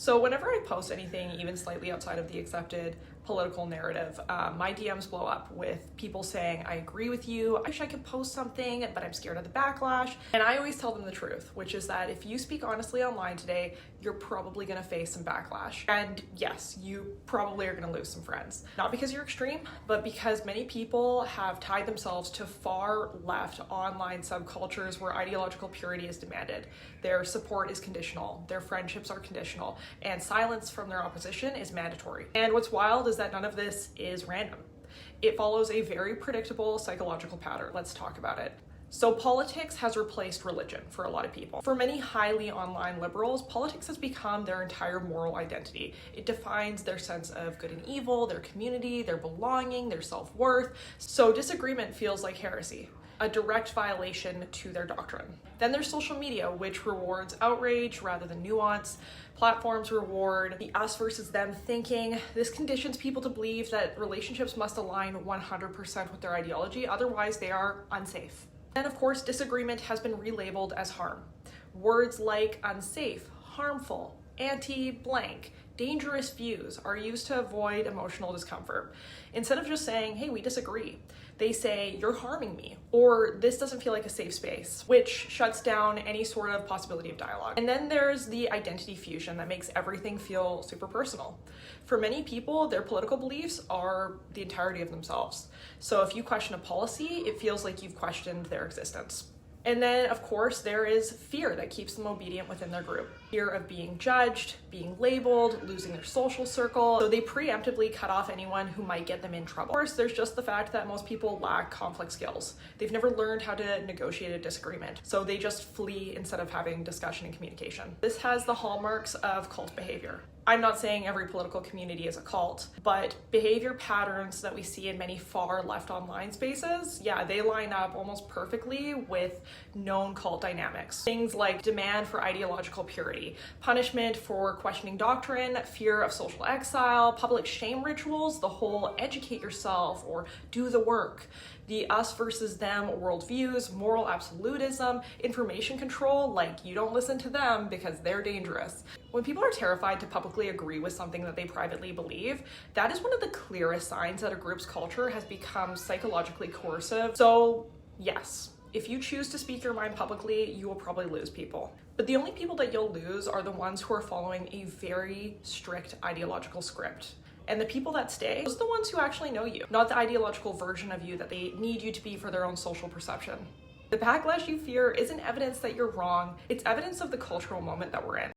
So whenever I post anything even slightly outside of the accepted political narrative, my DMs blow up with people saying, I agree with you, I wish I could post something, but I'm scared of the backlash. And I always tell them the truth, which is that if you speak honestly online today, you're probably gonna face some backlash. And yes, you probably are gonna lose some friends. Not because you're extreme, but because many people have tied themselves to far left online subcultures where ideological purity is demanded. Their support is conditional, their friendships are conditional, and silence from their opposition is mandatory. And what's wild is that none of this is random. It follows a very predictable psychological pattern. Let's talk about it. So politics has replaced religion for a lot of people. For many highly online liberals, politics has become their entire moral identity. It defines their sense of good and evil, their community, their belonging, their self-worth. So disagreement feels like heresy, a direct violation to their doctrine. Then there's social media, which rewards outrage rather than nuance. Platforms reward the us versus them thinking. This conditions people to believe that relationships must align 100% with their ideology, otherwise they are unsafe. And of course, disagreement has been relabeled as harm. Words like unsafe, harmful, anti-blank, dangerous views are used to avoid emotional discomfort. Instead of just saying, hey, we disagree, they say, you're harming me, or this doesn't feel like a safe space, which shuts down any sort of possibility of dialogue. And then there's the identity fusion that makes everything feel super personal. For many people, their political beliefs are the entirety of themselves. So if you question a policy, it feels like you've questioned their existence. And then, of course, there is fear that keeps them obedient within their group. Fear of being judged, being labeled, losing their social circle. So they preemptively cut off anyone who might get them in trouble. Of course, there's just the fact that most people lack conflict skills. They've never learned how to negotiate a disagreement. So they just flee instead of having discussion and communication. This has the hallmarks of cult behavior. I'm not saying every political community is a cult, but behavior patterns that we see in many far left online spaces, yeah, they line up almost perfectly with known cult dynamics. Things like demand for ideological purity, punishment for questioning doctrine, fear of social exile, public shame rituals, the whole educate yourself or do the work, the us versus them worldviews, moral absolutism, information control, like you don't listen to them because they're dangerous. When people are terrified to publicly agree with something that they privately believe, that is one of the clearest signs that a group's culture has become psychologically coercive. So yes, if you choose to speak your mind publicly, you will probably lose people. But the only people that you'll lose are the ones who are following a very strict ideological script. And the people that stay, those are the ones who actually know you, not the ideological version of you that they need you to be for their own social perception. The backlash you fear isn't evidence that you're wrong, it's evidence of the cultural moment that we're in.